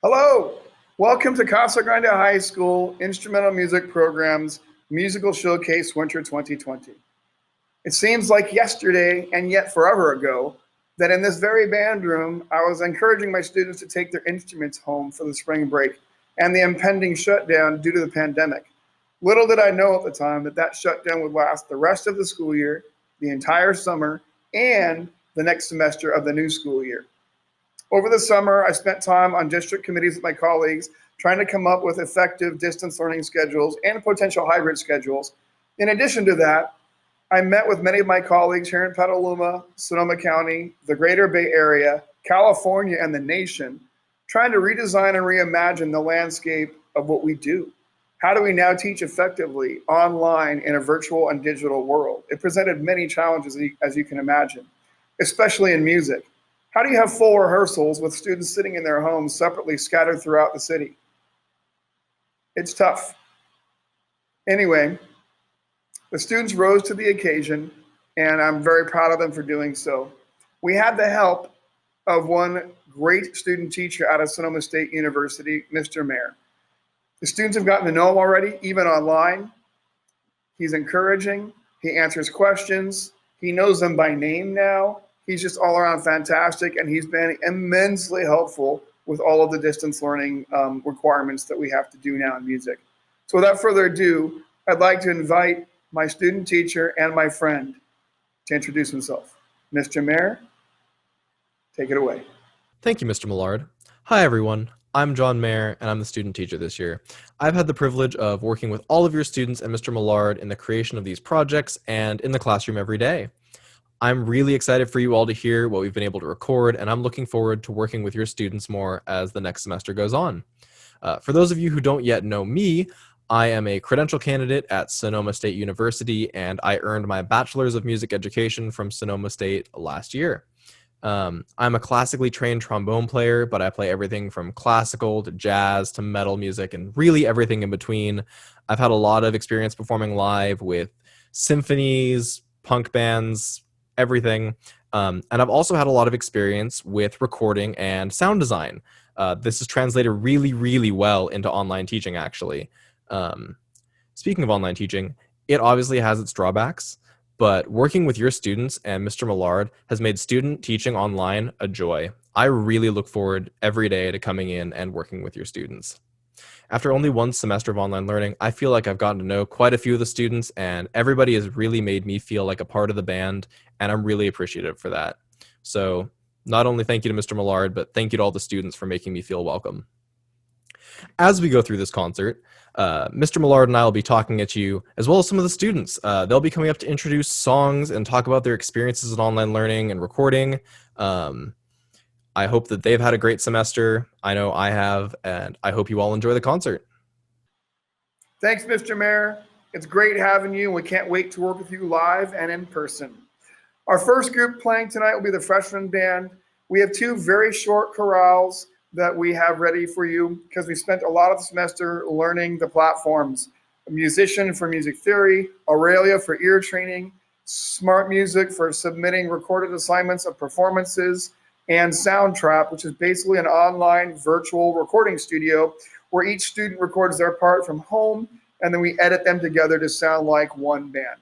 Hello, welcome to Casa Grande High School Instrumental Music Program's Musical Showcase Winter 2020. It seems like yesterday and yet forever ago that in this very band room, I was encouraging my students to take their instruments home for the spring break and the impending shutdown due to the pandemic. Little did I know at the time that that shutdown would last the rest of the school year, the entire summer, and the next semester of the new school year. Over the summer, I spent time on district committees with my colleagues trying to come up with effective distance learning schedules and potential hybrid schedules. In addition to that, I met with many of my colleagues here in Petaluma, Sonoma County, the greater Bay Area, California, and the nation, trying to redesign and reimagine the landscape of what we do. How do we now teach effectively online in a virtual and digital world? It presented many challenges, as you can imagine, especially in music. How do you have full rehearsals with students sitting in their homes separately scattered throughout the city? It's tough. Anyway, the students rose to the occasion, and I'm very proud of them for doing so. We had the help of one great student teacher out of Sonoma State University, Mr. Mayer. The students have gotten to know him already, even online. He's encouraging. He answers questions. He knows them by name now. He's just all around fantastic, and he's been immensely helpful with all of the distance learning requirements that we have to do now in music. So without further ado, I'd like to invite my student teacher and my friend to introduce himself. Mr. Mayer, take it away. Thank you, Mr. Millard. Hi, everyone. I'm John Mayer, and I'm the student teacher this year. I've had the privilege of working with all of your students and Mr. Millard in the creation of these projects and in the classroom every day. I'm really excited for you all to hear what we've been able to record, and I'm looking forward to working with your students more as the next semester goes on. For those of you who don't yet know me, I am a credential candidate at Sonoma State University, and I earned my Bachelor's of Music Education from Sonoma State last year. I'm a classically trained trombone player, but I play everything from classical to jazz to metal music and really everything in between. I've had a lot of experience performing live with symphonies, punk bands, everything. And I've also had a lot of experience with recording and sound design. This is translated really, really well into online teaching, actually. Speaking of online teaching, it obviously has its drawbacks, but working with your students and Mr. Millard has made student teaching online a joy. I really look forward every day to coming in and working with your students. After only one semester of online learning, I feel like I've gotten to know quite a few of the students, and everybody has really made me feel like a part of the band, and I'm really appreciative for that. So not only thank you to Mr. Millard, but thank you to all the students for making me feel welcome. As we go through this concert, Mr. Millard and I will be talking at you, as well as some of the students. They'll be coming up to introduce songs and talk about their experiences in online learning and recording. I hope that they've had a great semester. I know I have, and I hope you all enjoy the concert. Thanks, Mr. Mayer. It's great having you, and we can't wait to work with you live and in person. Our first group playing tonight will be the freshman band. We have two very short chorales that we have ready for you because we spent a lot of the semester learning the platforms. A musician for music theory, Aurelia for ear training, Smart Music for submitting recorded assignments of performances, and Soundtrap, which is basically an online virtual recording studio where each student records their part from home, and then we edit them together to sound like one band.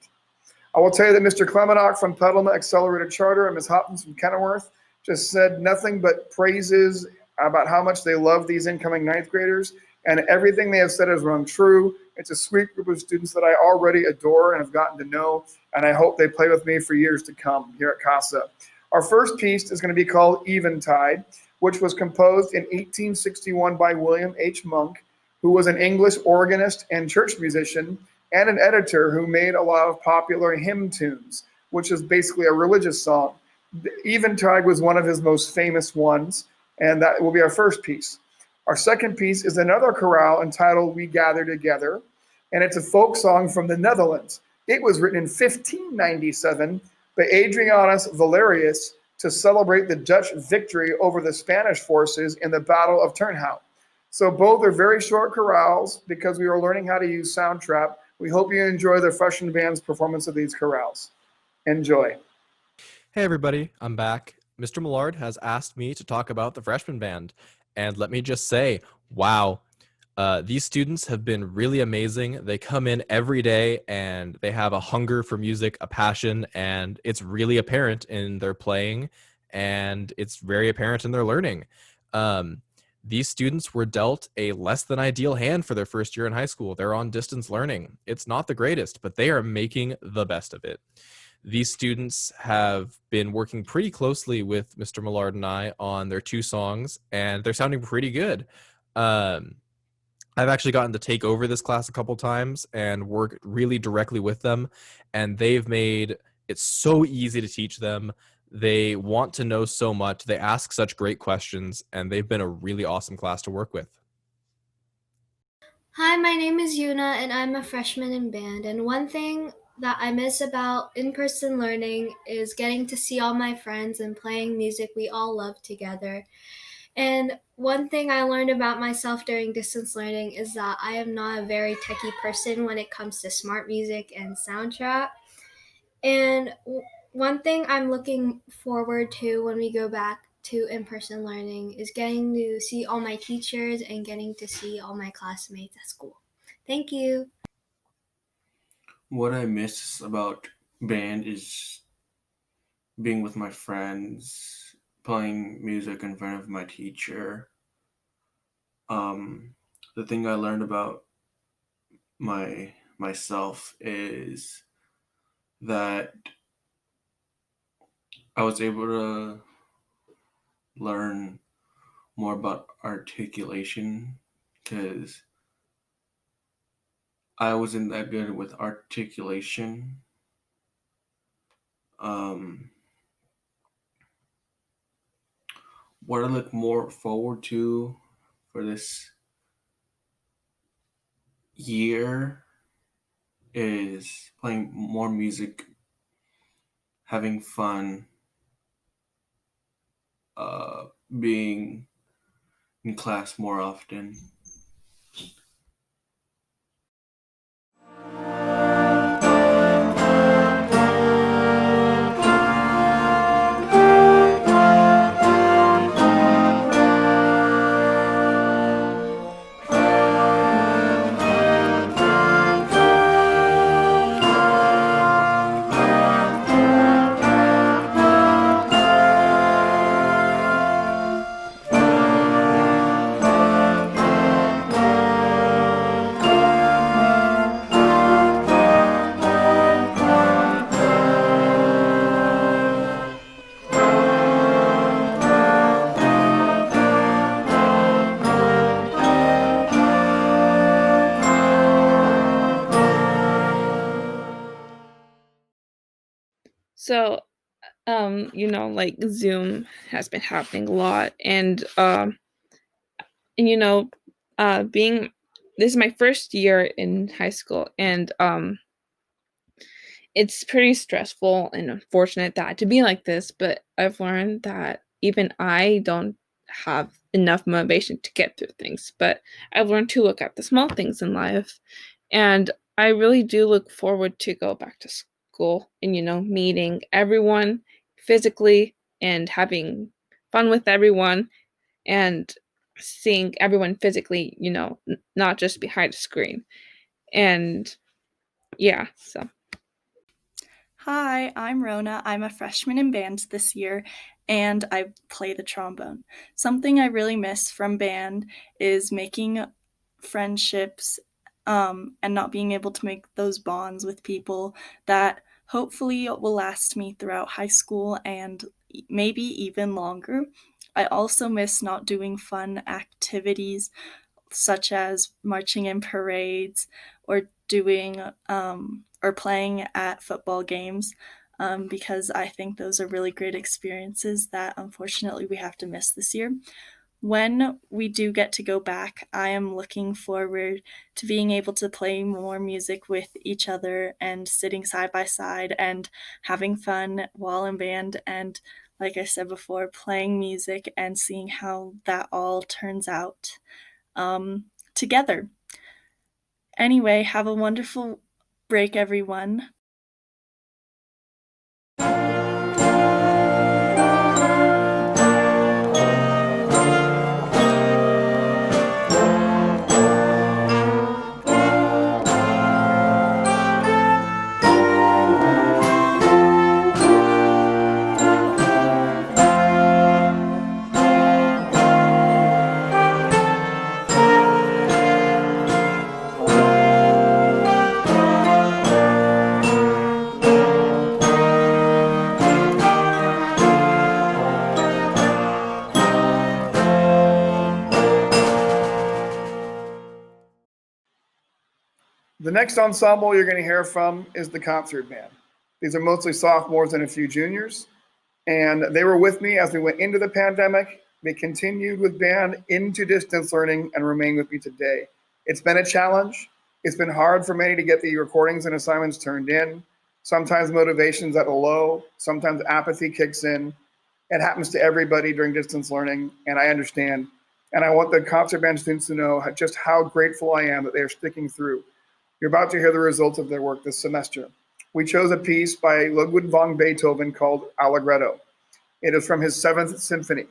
I will tell you that Mr. Clemenock from Petaluma Accelerated Charter and Ms. Hopkins from Kenilworth just said nothing but praises about how much they love these incoming ninth graders, and everything they have said has rung true. It's a sweet group of students that I already adore and have gotten to know, and I hope they play with me for years to come here at CASA. Our first piece is going to be called Eventide, which was composed in 1861 by William H. Monk, who was an English organist and church musician and an editor who made a lot of popular hymn tunes, which is basically a religious song. Eventide was one of his most famous ones, and that will be our first piece. Our second piece is another chorale entitled We Gather Together, and it's a folk song from the Netherlands. It was written in 1597 by Adrianus Valerius to celebrate the Dutch victory over the Spanish forces in the Battle of Turnhout. So both are very short chorales because we are learning how to use Soundtrap. We hope you enjoy the freshman band's performance of these chorales. Enjoy. Hey everybody, I'm back. Mr. Millard has asked me to talk about the freshman band, And let me just say, wow, these students have been really amazing. They come in every day and they have a hunger for music, a passion, and it's really apparent in their playing and it's very apparent in their learning. Um, these students were dealt a less than ideal hand for their first year in high school. They're on distance learning. It's not the greatest, but they are making the best of it. These students have been working pretty closely with Mr. Millard and I on their two songs, and they're sounding pretty good. Um, I've actually gotten to take over this class a couple times and work really directly with them, and they've made it so easy to teach them. They want to know so much. They ask such great questions, and they've been a really awesome class to work with. Hi, my name is Yuna, and I'm a freshman in band. And one thing that I miss about in person learning is getting to see all my friends and playing music we all love together. And one thing I learned about myself during distance learning is that I am not a very techie person when it comes to smart music and soundtrack. And one thing I'm looking forward to when we go back to in person learning is getting to see all my teachers and getting to see all my classmates at school. Thank you. What I miss about band is being with my friends, playing music in front of my teacher. Um, the thing I learned about myself is that I was able to learn more about articulation because I wasn't that good with articulation. Um, what I look more forward to for this year is playing more music, having fun, being in class more often. So, like Zoom has been happening a lot, and and you know, being this is my first year in high school, and it's pretty stressful and unfortunate that to be like this. But I've learned that even I don't have enough motivation to get through things. But I've learned to look at the small things in life, and I really do look forward to go back to school and meeting everyone physically and having fun with everyone and seeing everyone physically, not just behind a screen. And yeah, so Hi, I'm Rona. I'm a freshman in band this year, and I play the trombone. Something I really miss from band is making friendships and not being able to make those bonds with people that hopefully will last me throughout high school and maybe even longer. I also miss not doing fun activities such as marching in parades or doing or playing at football games because I think those are really great experiences that unfortunately we have to miss this year. When we do get to go back, I am looking forward to being able to play more music with each other and sitting side by side and having fun while in band and, like I said before, playing music and seeing how that all turns out together. Anyway, have a wonderful break, everyone. The next ensemble you're going to hear from is the concert band. These are mostly sophomores and a few juniors, and they were with me as we went into the pandemic. They continued with band into distance learning and remain with me today. It's been a challenge. It's been hard for many to get the recordings and assignments turned in. Sometimes motivation's at a low, sometimes apathy kicks in. It happens to everybody during distance learning, and I understand. And I want the concert band students to know just how grateful I am that they are sticking through. You're about to hear the results of their work this semester. We chose a piece by Ludwig von Beethoven called Allegretto. It is from his Seventh Symphony.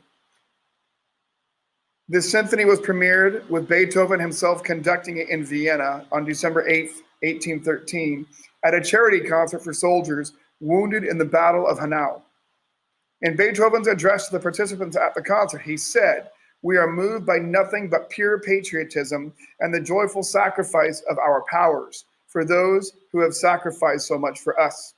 This symphony was premiered with Beethoven himself conducting it in Vienna on December 8th, 1813, at a charity concert for soldiers wounded in the Battle of Hanau. In Beethoven's address to the participants at the concert, he said, "We are moved by nothing but pure patriotism and the joyful sacrifice of our powers for those who have sacrificed so much for us."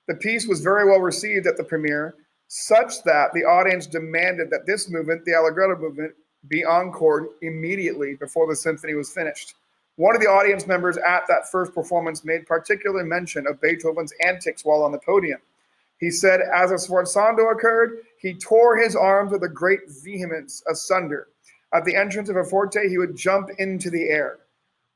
The piece was very well received at the premiere, such that the audience demanded that this movement, the Allegretto movement, be encored immediately before the symphony was finished. One of the audience members at that first performance made particular mention of Beethoven's antics while on the podium. He said, as a sforzando occurred, he tore his arms with a great vehemence asunder. At the entrance of a forte, he would jump into the air.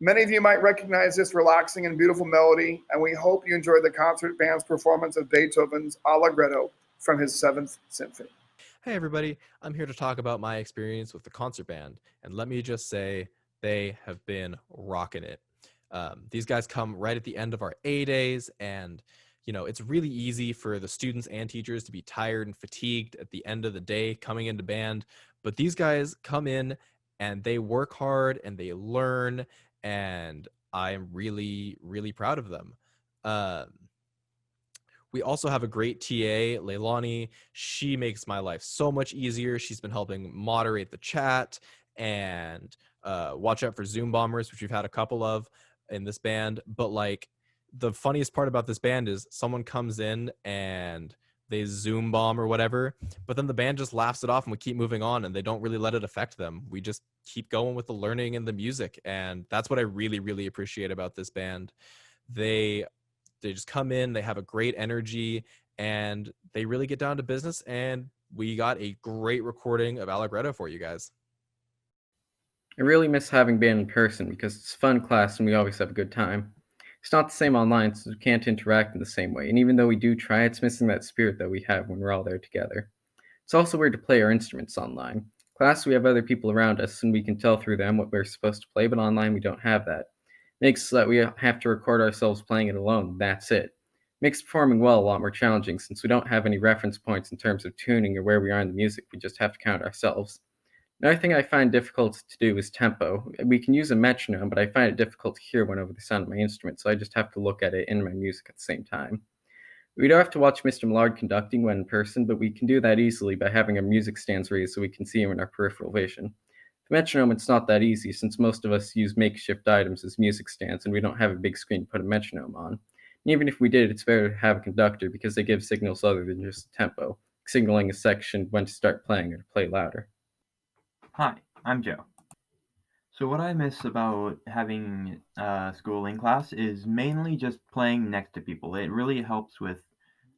Many of you might recognize this relaxing and beautiful melody, and we hope you enjoyed the concert band's performance of Beethoven's Allegretto from his Seventh Symphony. Hey everybody, I'm here to talk about my experience with the concert band, and let me just say, they have been rocking it. These guys come right at the end of our A days, and it's really easy for the students and teachers to be tired and fatigued at the end of the day coming into band, but these guys come in and they work hard and they learn, and I am really, really proud of them. We also have a great TA, Leilani. She makes my life so much easier. She's been helping moderate the chat and watch out for Zoom bombers, which we've had a couple of in this band. But the funniest part about this band is someone comes in and they Zoom bomb or whatever, but then the band just laughs it off and we keep moving on, and they don't really let it affect them. We just keep going with the learning and the music, and that's what I really, really appreciate about this band. They just come in, they have a great energy, and they really get down to business, and we got a great recording of Allegretto for you guys. I really miss having band in person because it's a fun class and we always have a good time. It's not the same online since we can't interact in the same way, and even though we do try, it's missing that spirit that we have when we're all there together. It's also weird to play our instruments online. Class, we have other people around us and we can tell through them what we're supposed to play, but online we don't have that. Makes so that we have to record ourselves playing it alone, that's it. Makes performing well a lot more challenging since we don't have any reference points in terms of tuning or where we are in the music, we just have to count ourselves. Another thing I find difficult to do is tempo. We can use a metronome, but I find it difficult to hear one over the sound of my instrument, so I just have to look at it in my music at the same time. We don't have to watch Mr. Millard conducting when in person, but we can do that easily by having our music stands raised so we can see him in our peripheral vision. The metronome, it's not that easy since most of us use makeshift items as music stands and we don't have a big screen to put a metronome on. And even if we did, it's better to have a conductor because they give signals other than just tempo, signaling a section when to start playing or to play louder. Hi, I'm Joe. So what I miss about having school in class is mainly just playing next to people. It really helps with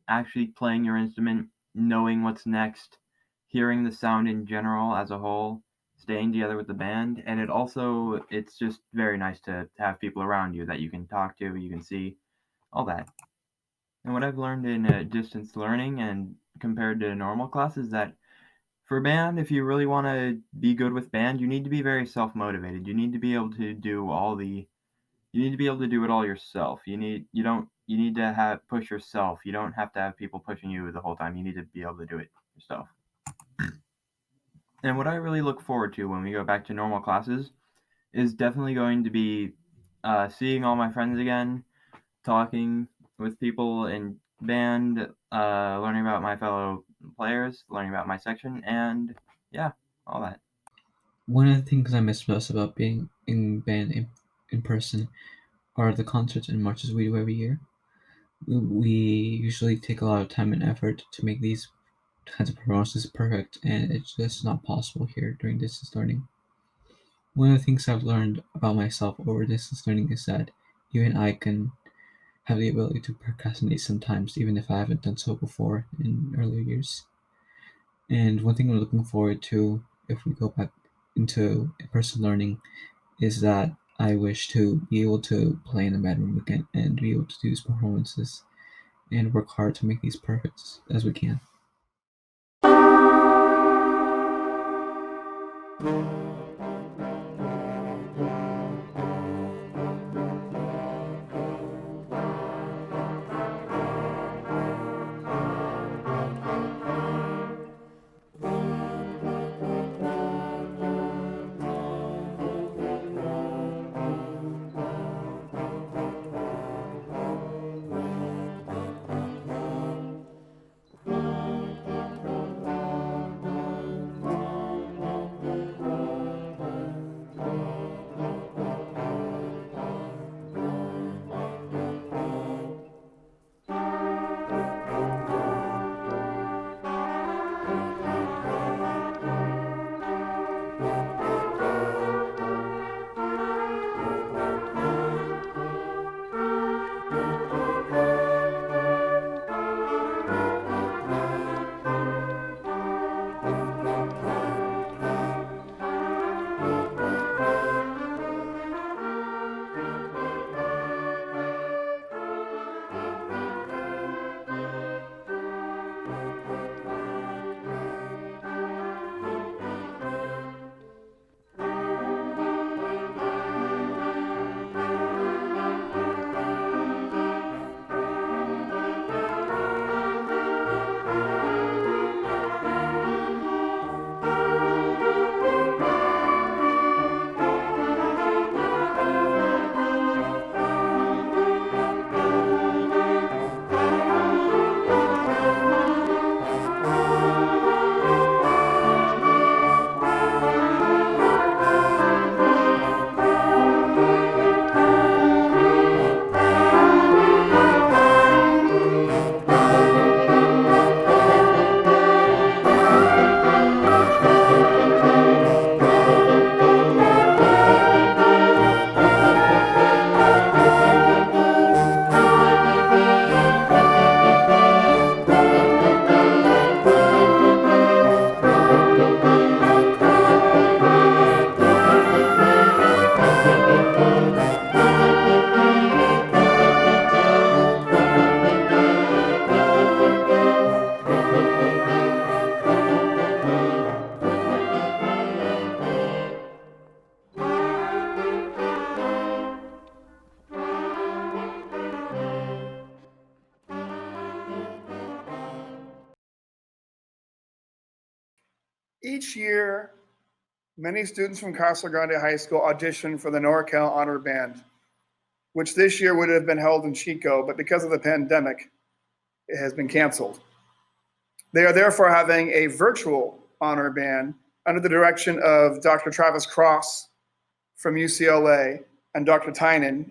actually playing your instrument, knowing what's next, hearing the sound in general as a whole, staying together with the band, and it's just very nice to have people around you that you can talk to, you can see, all that. And what I've learned in distance learning and compared to normal class is that for band, if you really want to be good with band, you need to be very self-motivated. You need to be able to do it all yourself. You need to push yourself. You don't have to have people pushing you the whole time. You need to be able to do it yourself. And what I really look forward to when we go back to normal classes is definitely going to be seeing all my friends again, talking with people in band, learning about my fellow players, learning about my section, and yeah, all that. One of the things I miss most about being in band in person are the concerts and marches we do every year. We usually take a lot of time and effort to make these kinds of performances perfect, and it's just not possible here during distance learning. One of the things I've learned about myself over distance learning is that even I can have the ability to procrastinate sometimes, even if I haven't done so before in earlier years. And one thing I'm looking forward to if we go back into in-person learning is that I wish to be able to play in the band room again and be able to do these performances and work hard to make these perfect as we can. Each year, many students from Casa Grande High School audition for the NorCal Honor Band, which this year would have been held in Chico, but because of the pandemic, it has been canceled. They are therefore having a virtual honor band under the direction of Dr. Travis Cross from UCLA and Dr.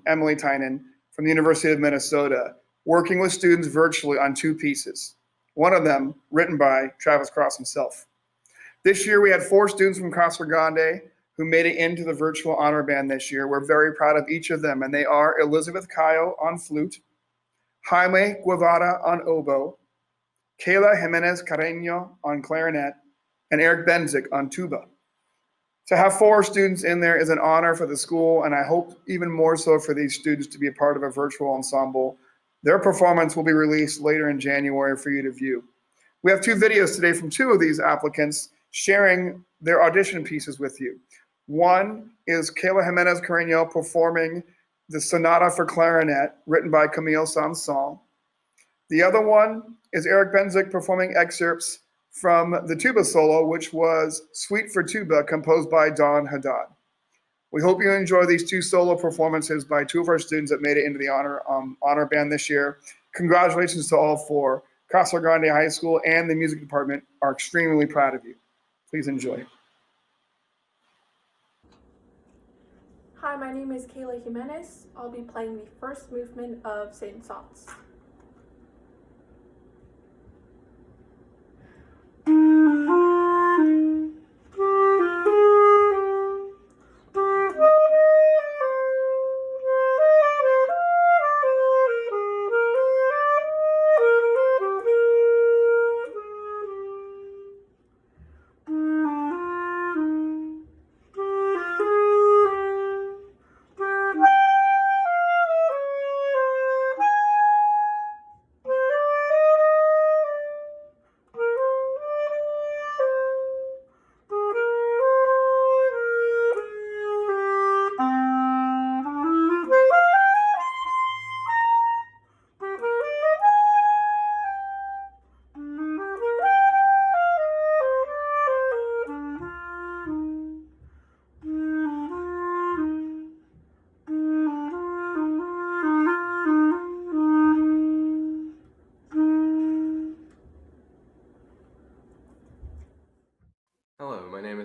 Emily Tynan from the University of Minnesota, working with students virtually on 2 pieces. One of them written by Travis Cross himself. This year, we had 4 students from Casa Grande who made it into the virtual honor band this year. We're very proud of each of them, and they are Elizabeth Cayo on flute, Jaime Guevara on oboe, Kayla Jimenez Carreño on clarinet, and Eric Benzik on tuba. To have 4 students in there is an honor for the school, and I hope even more so for these students to be a part of a virtual ensemble. Their performance will be released later in January for you to view. We have 2 videos today from 2 of these applicants sharing their audition pieces with you. One is Kayla Jimenez Carreño performing the Sonata for Clarinet, written by Camille Saint-Saëns. The other one is Eric Benzik performing excerpts from the tuba solo, which was Suite for Tuba, composed by Don Haddad. We hope you enjoy these 2 solo performances by 2 of our students that made it into the honor band this year. Congratulations to all 4. Casa Grande High School and the music department are extremely proud of you. Please enjoy. Hi, my name is Kayla Jimenez. I'll be playing the first movement of Saint-Saëns.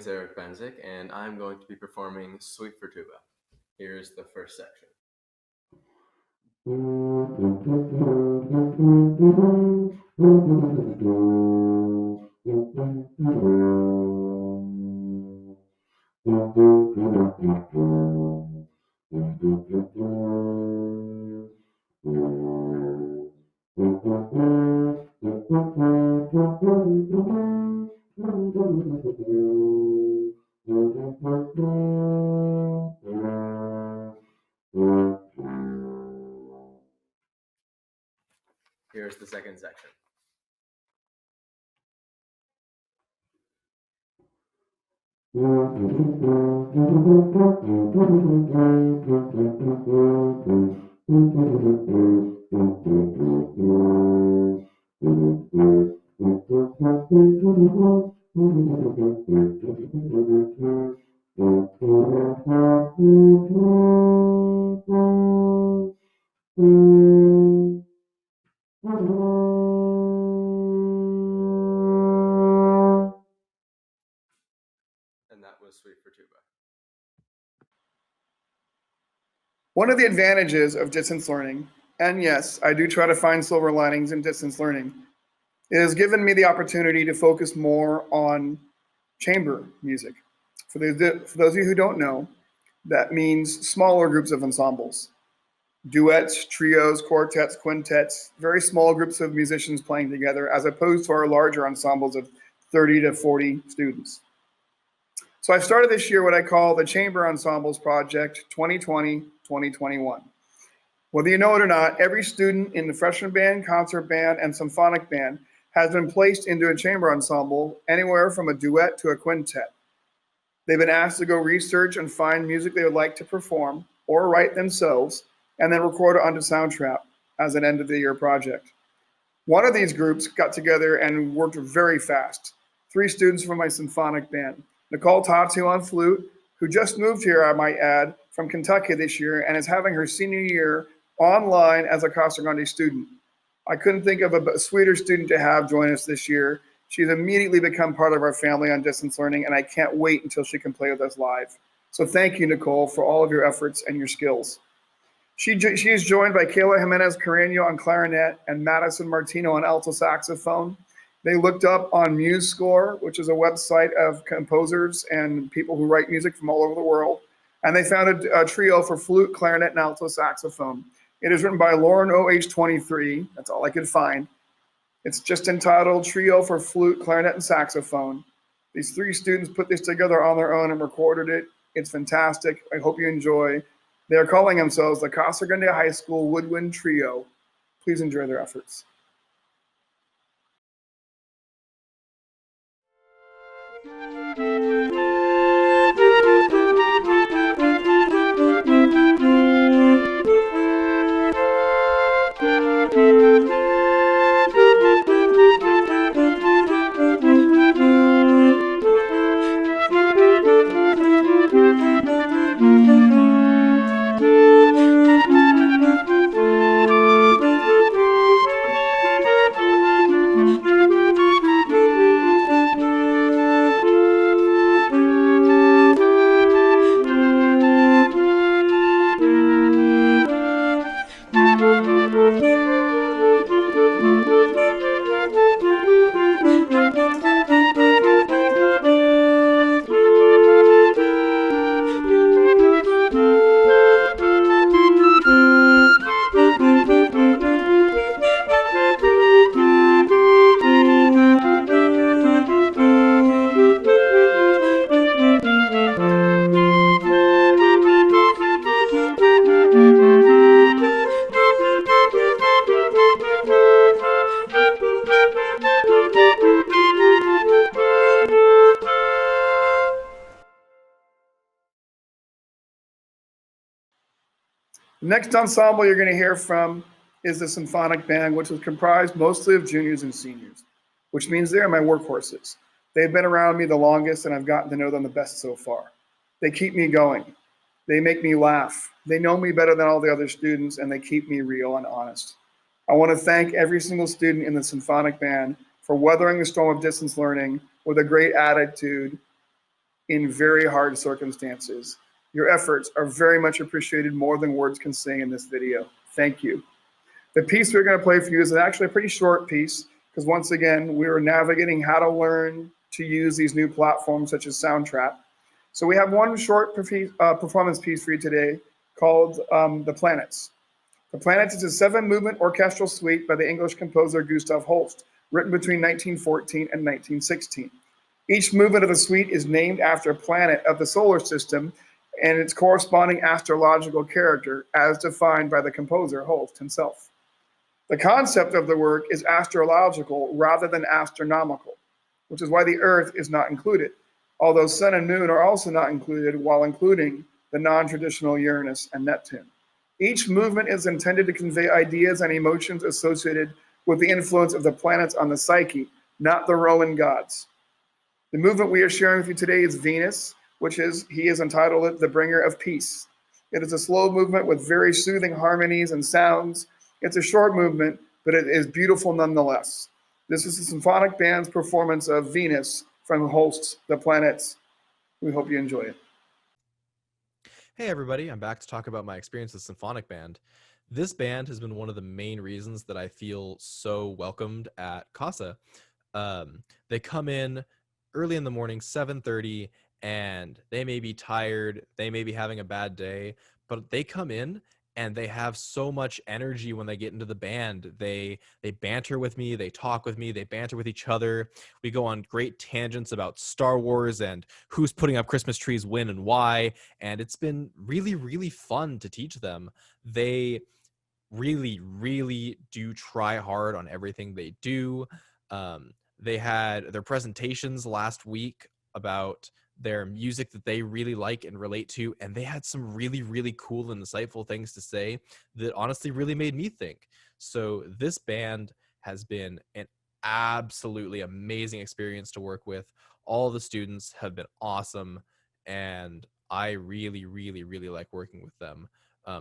is Eric Benzik, and I'm going to be performing Suite for Tuba. Here's the first section. Here's the second section. And that was Suite for Tuba. One of the advantages of distance learning, and yes, I do try to find silver linings in distance learning, it has given me the opportunity to focus more on chamber music. For those of you who don't know, that means smaller groups of ensembles. Duets, trios, quartets, quintets, very small groups of musicians playing together, as opposed to our larger ensembles of 30 to 40 students. So I started this year what I call the Chamber Ensembles Project 2020-2021. Whether you know it or not, every student in the freshman band, concert band, and symphonic band has been placed into a chamber ensemble, anywhere from a duet to a quintet. They've been asked to go research and find music they would like to perform or write themselves, and then record it onto Soundtrap as an end of the year project. One of these groups got together and worked very fast. 3 students from my symphonic band. Nicole Tatu on flute, who just moved here, I might add, from Kentucky this year and is having her senior year online as a Casa Grande student. I couldn't think of a sweeter student to have join us this year. She's immediately become part of our family on distance learning, and I can't wait until she can play with us live. So thank you, Nicole, for all of your efforts and your skills. She is joined by Kayla Jimenez Carreño on clarinet and Madison Martino on alto saxophone. They looked up on MuseScore, which is a website of composers and people who write music from all over the world, and they found a trio for flute, clarinet, and alto saxophone. It is written by Lauren OH23. That's all I could find. It's just entitled Trio for Flute, Clarinet, and Saxophone. These 3 students put this together on their own and recorded it. It's fantastic. I hope you enjoy. They're calling themselves the Casa Grande High School Woodwind Trio. Please enjoy their efforts. The next ensemble you're going to hear from is the symphonic band, which is comprised mostly of juniors and seniors, which means they're my workhorses. They've been around me the longest, and I've gotten to know them the best so far. They keep me going. They make me laugh. They know me better than all the other students, and they keep me real and honest. I want to thank every single student in the symphonic band for weathering the storm of distance learning with a great attitude in very hard circumstances. Your efforts are very much appreciated, more than words can say in this video. Thank you. The piece we're going to play for you is actually a pretty short piece, because once again, we are navigating how to learn to use these new platforms such as Soundtrap. So we have one short performance piece for you today called The Planets. The Planets is a 7-movement orchestral suite by the English composer Gustav Holst, written between 1914 and 1916. Each movement of the suite is named after a planet of the solar system and its corresponding astrological character, as defined by the composer Holst himself. The concept of the work is astrological rather than astronomical, which is why the Earth is not included, although Sun and Moon are also not included, while including the non-traditional Uranus and Neptune. Each movement is intended to convey ideas and emotions associated with the influence of the planets on the psyche, not the Roman gods. The movement we are sharing with you today is Venus, he has entitled it The Bringer of Peace. It is a slow movement with very soothing harmonies and sounds. It's a short movement, but it is beautiful nonetheless. This is the symphonic band's performance of Venus from Holst's The Planets. We hope you enjoy it. Hey everybody, I'm back to talk about my experience with Symphonic Band. This band has been one of the main reasons that I feel so welcomed at CASA. They come in early in the morning, 7:30, and they may be tired, they may be having a bad day, but they come in and they have so much energy when they get into the band. They banter with me, they talk with me, they banter with each other. We go on great tangents about Star Wars and who's putting up Christmas trees when and why, and it's been really, really fun to teach them. They really, really do try hard on everything they do. They had their presentations last week about their music that they really like and relate to, and they had some really, really cool and insightful things to say that honestly really made me think. So this band has been an absolutely amazing experience to work with. All the students have been awesome, and I really, really, really like working with them.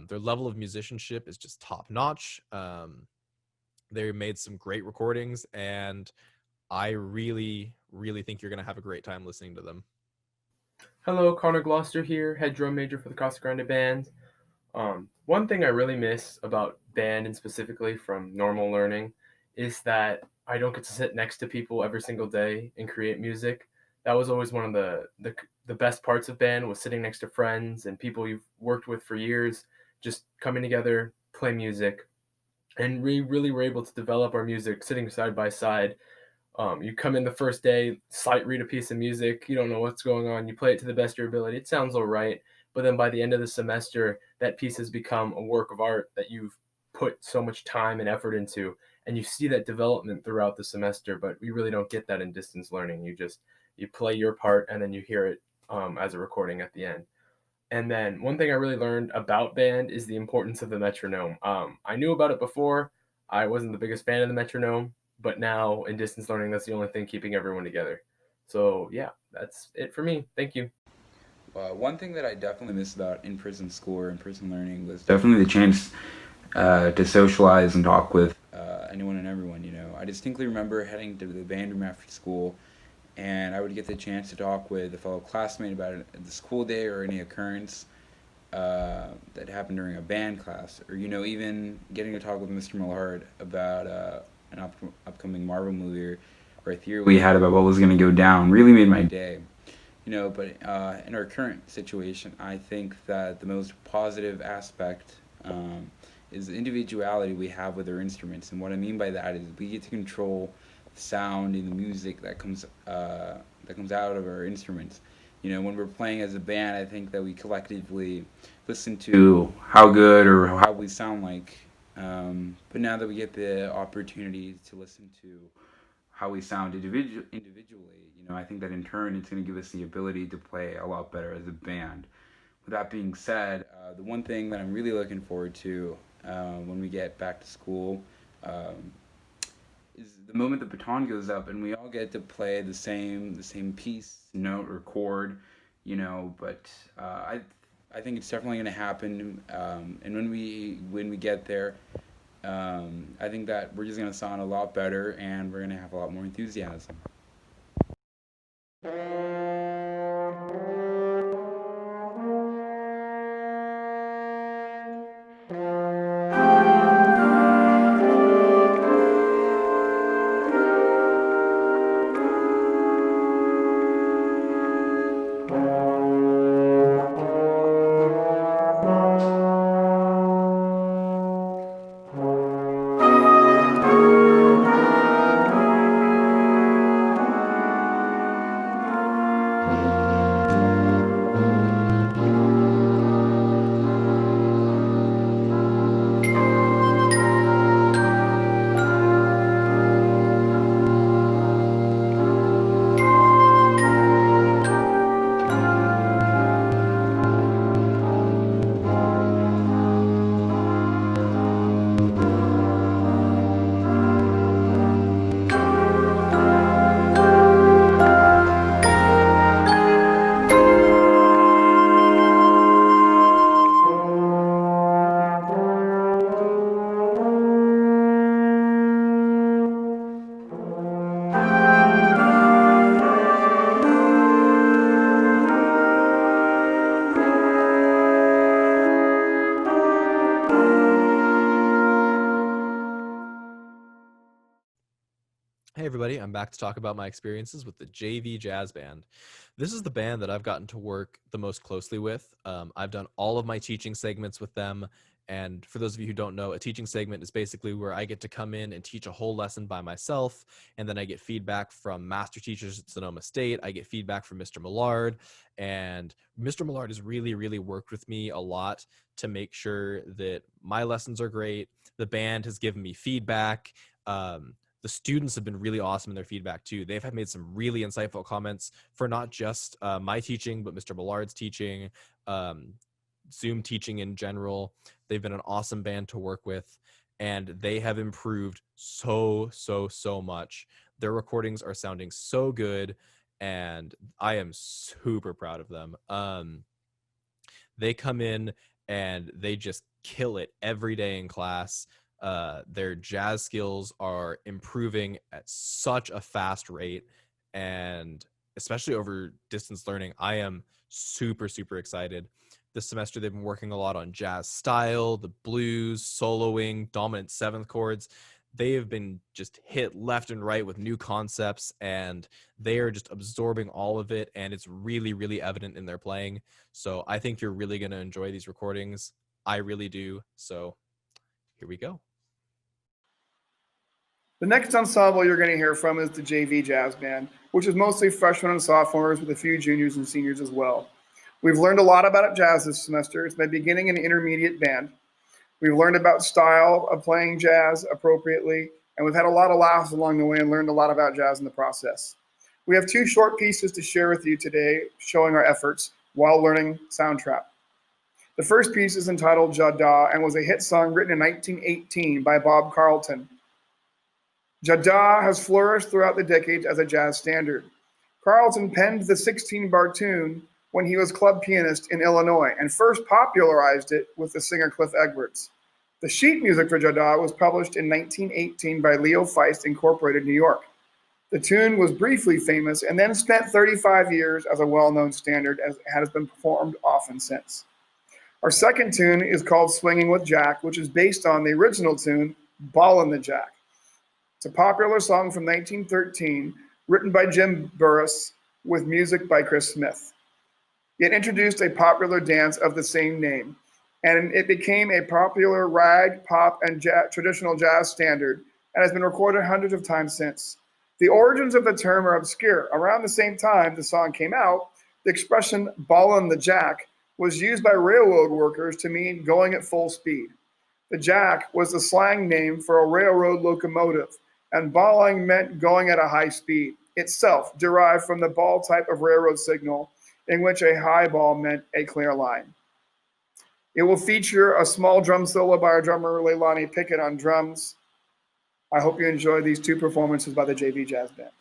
Their level of musicianship is just top notch. They made some great recordings, and I really, really think you're going to have a great time listening to them. Hello, Connor Gloucester here, head drum major for the Casa Grande band. One thing I really miss about band, and specifically from normal learning, is that I don't get to sit next to people every single day and create music. That was always one of the best parts of band, was sitting next to friends and people you've worked with for years, just coming together, play music. And we really were able to develop our music sitting side by side. You come in the first day, sight read a piece of music, you don't know what's going on, you play it to the best of your ability, it sounds all right, but then by the end of the semester, that piece has become a work of art that you've put so much time and effort into, and you see that development throughout the semester, but we really don't get that in distance learning. You play your part, and then you hear it as a recording at the end. And then one thing I really learned about band is the importance of the metronome. I knew about it before. I wasn't the biggest fan of the metronome, but now in distance learning, that's the only thing keeping everyone together. So yeah, that's it for me. Thank you. One thing that I definitely miss about in-person school or in-person learning was definitely the chance to socialize and talk with anyone and everyone. I distinctly remember heading to the band room after school, and I would get the chance to talk with a fellow classmate about the school day or any occurrence that happened during a band class, or even getting to talk with Mr. Millard about an upcoming Marvel movie or a theory we had about what was going to go down. Really made my day. But in our current situation, I think that the most positive aspect is the individuality we have with our instruments. And what I mean by that is we get to control the sound and the music that comes out of our instruments. When we're playing as a band, I think that we collectively listen to how good or how we sound like. But now that we get the opportunity to listen to how we sound individually, I think that in turn it's going to give us the ability to play a lot better as a band. With that being said, the one thing that I'm really looking forward to when we get back to school is the moment the baton goes up and we all get to play the same piece, note, or chord, But I think it's definitely going to happen, and when we get there, I think that we're just going to sound a lot better and we're going to have a lot more enthusiasm. Hey everybody, I'm back to talk about my experiences with the JV Jazz Band. This is the band that I've gotten to work the most closely with. I've done all of my teaching segments with them. And for those of you who don't know, a teaching segment is basically where I get to come in and teach a whole lesson by myself. And then I get feedback from master teachers at Sonoma State. I get feedback from Mr. Millard. And Mr. Millard has really worked with me a lot to make sure that my lessons are great. The band has given me feedback. The students have been really awesome in their feedback too. They've made some really insightful comments for not just my teaching, but Mr. Millard's teaching, Zoom teaching in general. They've been an awesome band to work with, and they have improved so much. Their recordings are sounding so good, and I am super proud of them. They come in and they just kill it every day in class. Their jazz skills are improving at such a fast rate, and especially over distance learning, I am super excited. This semester, they've been working a lot on jazz style, the blues, soloing, dominant seventh chords. They have been just hit left and right with new concepts, and they are just absorbing all of it, and it's really evident in their playing. So I think you're really going to enjoy these recordings. I really do. So here we go. The next ensemble you're going to hear from is the JV Jazz Band, which is mostly freshmen and sophomores with a few juniors and seniors as well. We've learned a lot about jazz this semester. It's my beginning and intermediate band. We've learned about style of playing jazz appropriately, and we've had a lot of laughs along the way and learned a lot about jazz in the process. We have two short pieces to share with you today showing our efforts while learning soundtrap. The first piece is entitled Jada and was a hit song written in 1918 by Bob Carlton. Jada has flourished throughout the decades as a jazz standard. Carlton penned the 16-bar tune when he was club pianist in Illinois and first popularized it with the singer Cliff Edwards. The sheet music for Jada was published in 1918 by Leo Feist Incorporated, New York. The tune was briefly famous and then spent 35 years as a well-known standard, as it has been performed often since. Our second tune is called Swinging with Jack, which is based on the original tune, Ballin' the Jack. It's a popular song from 1913, written by Jim Burris with music by Chris Smith. It introduced a popular dance of the same name, and it became a popular rag, pop, and traditional jazz standard, and has been recorded hundreds of times since. The origins of the term are obscure. Around the same time the song came out, the expression "ballin' the jack" was used by railroad workers to mean going at full speed. The jack was the slang name for a railroad locomotive, and balling meant going at a high speed, itself derived from the ball type of railroad signal, in which a high ball meant a clear line. It will feature a small drum solo by our drummer Leilani Pickett on drums. I hope you enjoy these two performances by the JV Jazz Band.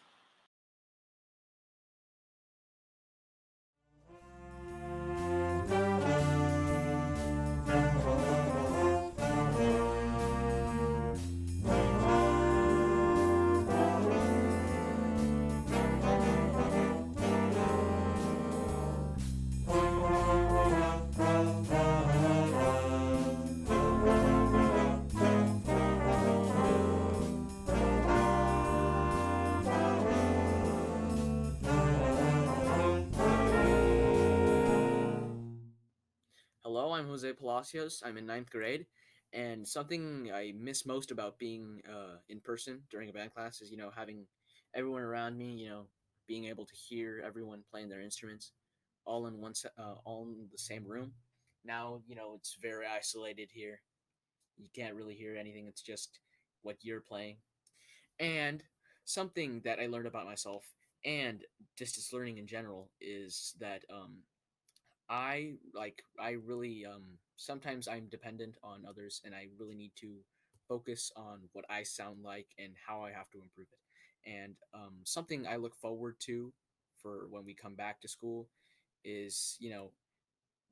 Hello, I'm Jose Palacios. I'm in 9th grade, and something I miss most about being in person during a band class is, having everyone around me, being able to hear everyone playing their instruments all in all in the same room. Now, it's very isolated here. You can't really hear anything. It's just what you're playing. And something that I learned about myself and distance learning in general is that I really sometimes I'm dependent on others, and I really need to focus on what I sound like and how I have to improve it. And something I look forward to for when we come back to school is,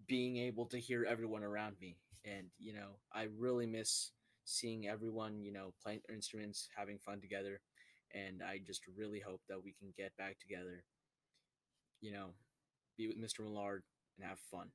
being able to hear everyone around me. And, I really miss seeing everyone, playing their instruments, having fun together. And I just really hope that we can get back together, you know, be with Mr. Millard and have fun.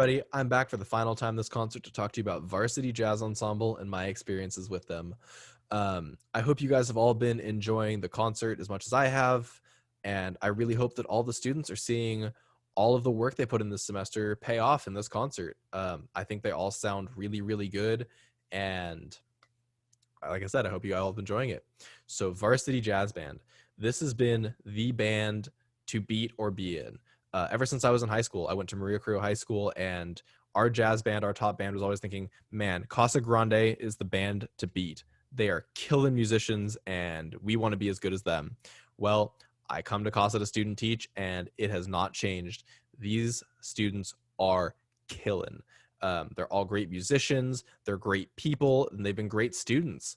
everybody. I'm back for the final time this concert to talk to you about Varsity Jazz Ensemble and my experiences with them. I hope you guys have all been enjoying the concert as much as I have, and I really hope that all the students are seeing all of the work they put in this semester pay off in this concert. I think they all sound really, really good, and like I said, I hope you all have been enjoying it. So Varsity Jazz Band, this has been the band to beat or be in. Ever since I was in high school, I went to Maria Carrillo High School, and our jazz band, our top band, was always thinking, man, Casa Grande is the band to beat. They are killing musicians, and we want to be as good as them. Well, I come to Casa to student teach, and it has not changed. These students are killing. They're all great musicians, they're great people, and they've been great students.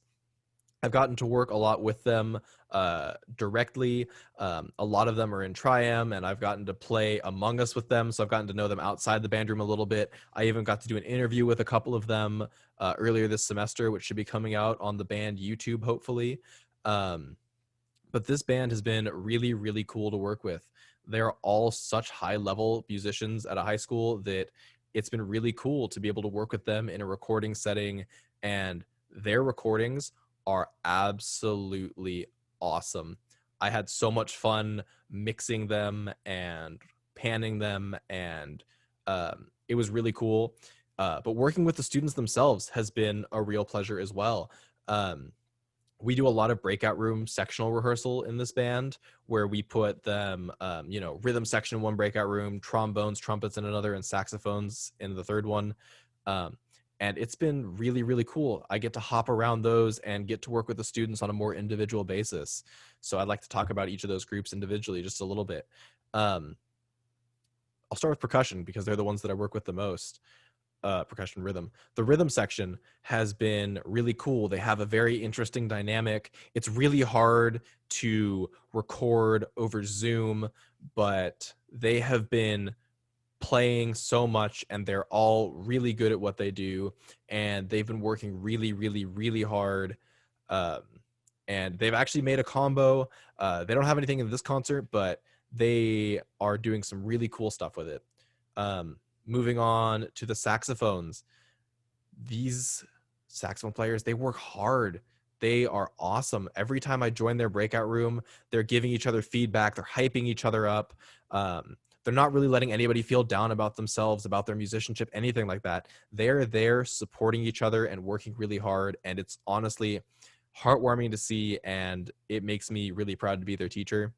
I've gotten to work a lot with them directly. A lot of them are in Tri-Am, and I've gotten to play Among Us with them, so I've gotten to know them outside the band room a little bit. I even got to do an interview with a couple of them earlier this semester, which should be coming out on the band YouTube, hopefully. But this band has been really, really cool to work with. They're all such high-level musicians at a high school that it's been really cool to be able to work with them in a recording setting, and their recordings are absolutely awesome. I had so much fun mixing them and panning them, and it was really cool. But working with the students themselves has been a real pleasure as well. We do a lot of breakout room sectional rehearsal in this band, where we put them, rhythm section in one breakout room, trombones, trumpets in another, and saxophones in the third one. And it's been really, really cool. I get to hop around those and get to work with the students on a more individual basis. So I'd like to talk about each of those groups individually just a little bit. I'll start with percussion because they're the ones that I work with the most. Percussion rhythm. The rhythm section has been really cool. They have a very interesting dynamic. It's really hard to record over Zoom, but they have been playing so much, and they're all really good at what they do, and they've been working really, really, really hard. And they've actually made a combo. They don't have anything in this concert, but they are doing some really cool stuff with it. Moving on to the saxophones. These saxophone players, they work hard. They are awesome. Every time I join their breakout room, they're giving each other feedback. They're hyping each other up. They're not really letting anybody feel down about themselves, about their musicianship, anything like that. They're there supporting each other and working really hard. And it's honestly heartwarming to see. And it makes me really proud to be their teacher.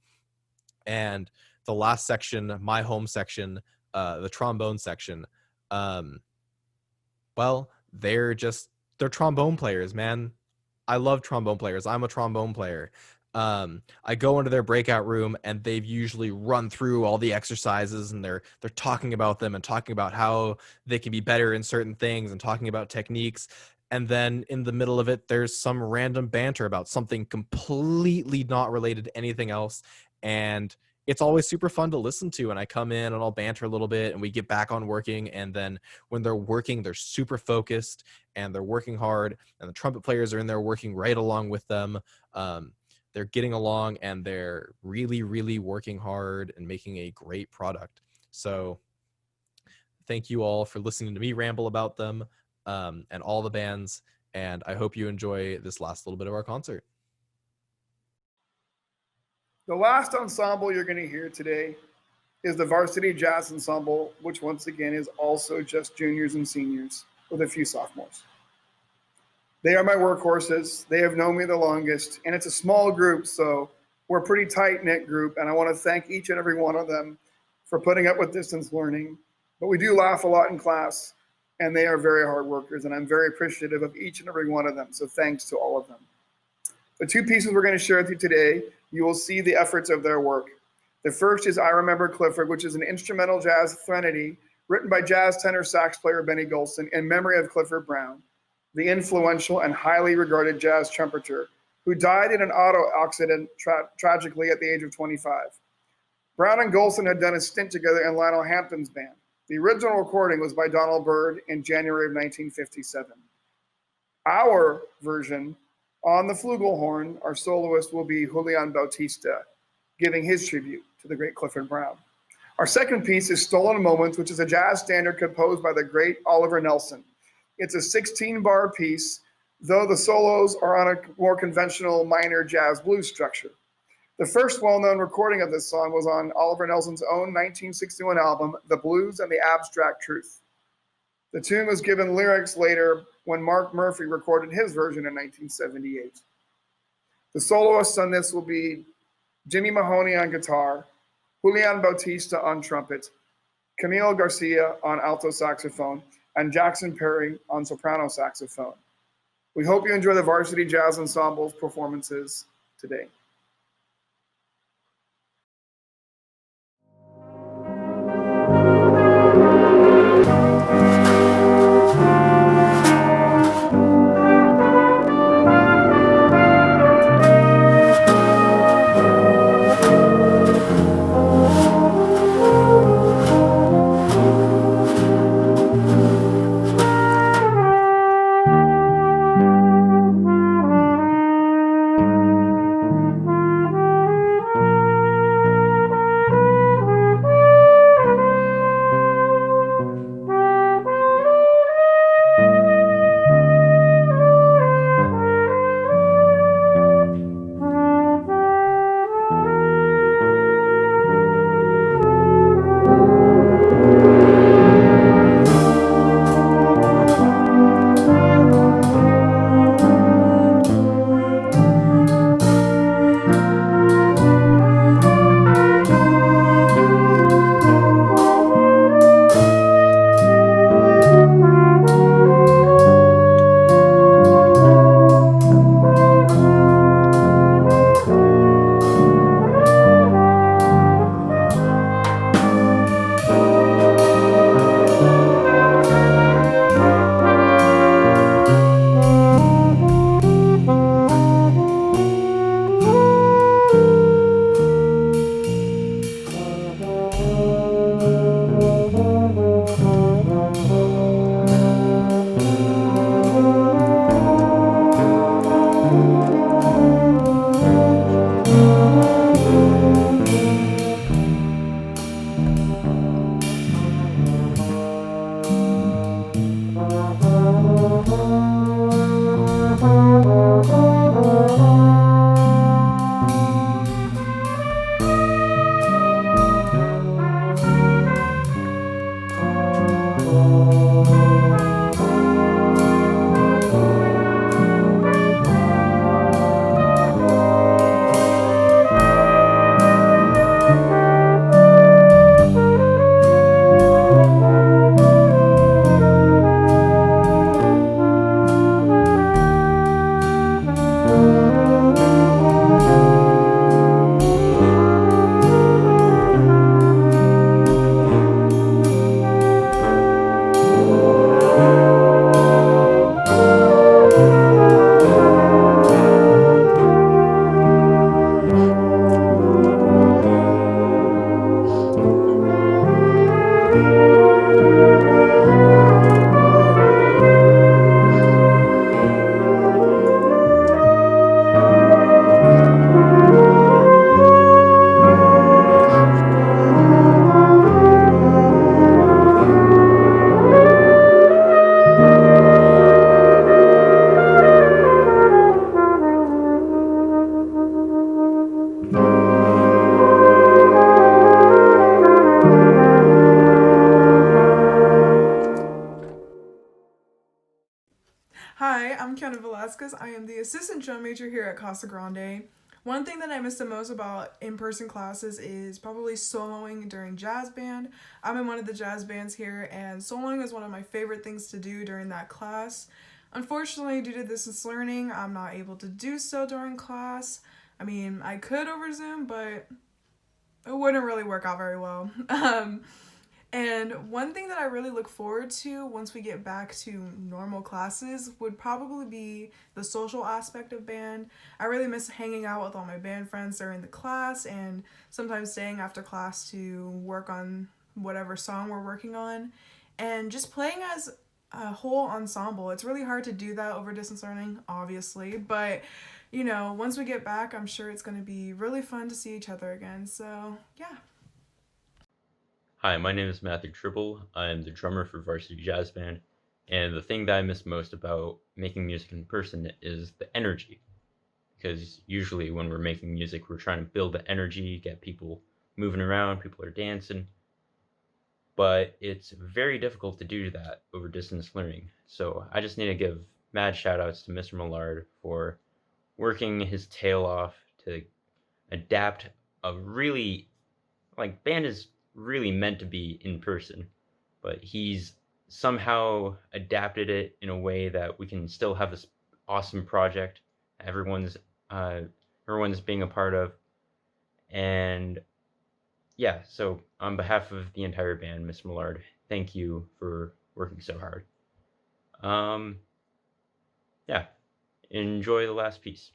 And the last section, my home section, the trombone section, well, they're trombone players, man. I love trombone players. I'm a trombone player. I go into their breakout room, and they've usually run through all the exercises, and they're talking about them and talking about how they can be better in certain things and talking about techniques. And then in the middle of it, there's some random banter about something completely not related to anything else. And it's always super fun to listen to. And I come in and I'll banter a little bit, and we get back on working. And then when they're working, they're super focused and they're working hard, and the trumpet players are in there working right along with them. They're getting along, and they're really, really working hard and making a great product. So thank you all for listening to me ramble about them, and all the bands. And I hope you enjoy this last little bit of our concert. The last ensemble you're going to hear today is the Varsity Jazz Ensemble, which once again is also just juniors and seniors with a few sophomores. They are my workhorses. They have known me the longest, and it's a small group, so we're a pretty tight-knit group, and I want to thank each and every one of them for putting up with distance learning. But we do laugh a lot in class, and they are very hard workers, and I'm very appreciative of each and every one of them, so thanks to all of them. The two pieces we're going to share with you today, you will see the efforts of their work. The first is I Remember Clifford, which is an instrumental jazz threnody written by jazz tenor sax player Benny Golson in memory of Clifford Brown, the influential and highly regarded jazz trumpeter who died in an auto accident tragically at the age of 25. Brown and Golson had done a stint together in Lionel Hampton's band. The original recording was by Donald Byrd in January of 1957. Our version, on the flugelhorn, our soloist will be Julian Bautista, giving his tribute to the great Clifford Brown. Our second piece is Stolen Moments, which is a jazz standard composed by the great Oliver Nelson. It's a 16-bar piece, though the solos are on a more conventional minor jazz blues structure. The first well-known recording of this song was on Oliver Nelson's own 1961 album, The Blues and the Abstract Truth. The tune was given lyrics later when Mark Murphy recorded his version in 1978. The soloists on this will be Jimmy Mahoney on guitar, Julian Bautista on trumpet, Camille Garcia on alto saxophone, and Jackson Perry on soprano saxophone. We hope you enjoy the Varsity Jazz Ensemble's performances today. Hi, I'm Kiana Velasquez. I am the assistant drum major here at Casa Grande. One thing that I miss the most about in-person classes is probably soloing during jazz band. I'm in one of the jazz bands here, and soloing is one of my favorite things to do during that class. Unfortunately, due to distance learning, I'm not able to do so during class. I mean, I could over Zoom, but it wouldn't really work out very well. And one thing that I really look forward to once we get back to normal classes would probably be the social aspect of band. I really miss hanging out with all my band friends during the class and sometimes staying after class to work on whatever song we're working on and just playing as a whole ensemble. It's really hard to do that over distance learning, obviously, but you know, once we get back, I'm sure it's going to be really fun to see each other again. So, yeah. Hi, my name is Matthew Tribble. I'm the drummer for Varsity Jazz Band, and the thing that I miss most about making music in person is the energy. Because usually when we're making music, we're trying to build the energy, get people moving around, people are dancing, but it's very difficult to do that over distance learning. So I just need to give mad shout outs to Mr. Millard for working his tail off to adapt a really, like, band is really meant to be in person, but he's somehow adapted it in a way that we can still have this awesome project everyone's uh, everyone's being a part of. And yeah, so on behalf of the entire band, Mr. Millard, thank you for working so hard. Yeah, enjoy the last piece.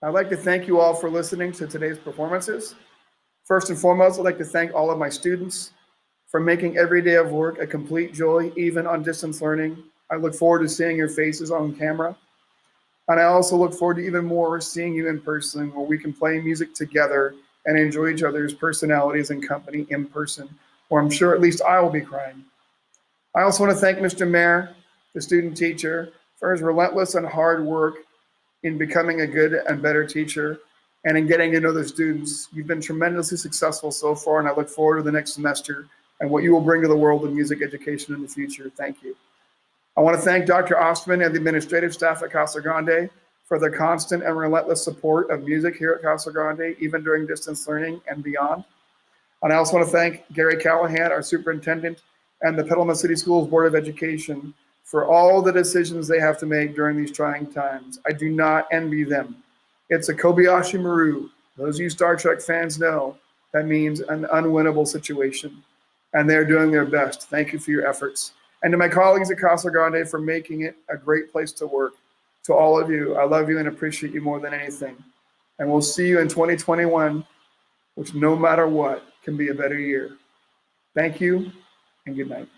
I'd like to thank you all for listening to today's performances. First and foremost, I'd like to thank all of my students for making every day of work a complete joy, even on distance learning. I look forward to seeing your faces on camera. And I also look forward to even more seeing you in person, where we can play music together and enjoy each other's personalities and company in person, where I'm sure at least I will be crying. I also want to thank Mr. Mayer, the student teacher, for his relentless and hard work in becoming a good and better teacher and in getting to know the students. You've been tremendously successful so far, and I look forward to the next semester and what you will bring to the world of music education in the future. Thank you. I want to thank Dr. Ostman and the administrative staff at Casa Grande for their constant and relentless support of music here at Casa Grande, even during distance learning and beyond. And I also want to thank Gary Callahan, our superintendent, and the Petaluma City Schools Board of Education for all the decisions they have to make during these trying times. I do not envy them. It's a Kobayashi Maru. Those of you Star Trek fans know that means an unwinnable situation, and they're doing their best. Thank you for your efforts. And to my colleagues at Casa Grande for making it a great place to work. To all of you, I love you and appreciate you more than anything. And we'll see you in 2021, which no matter what can be a better year. Thank you and good night.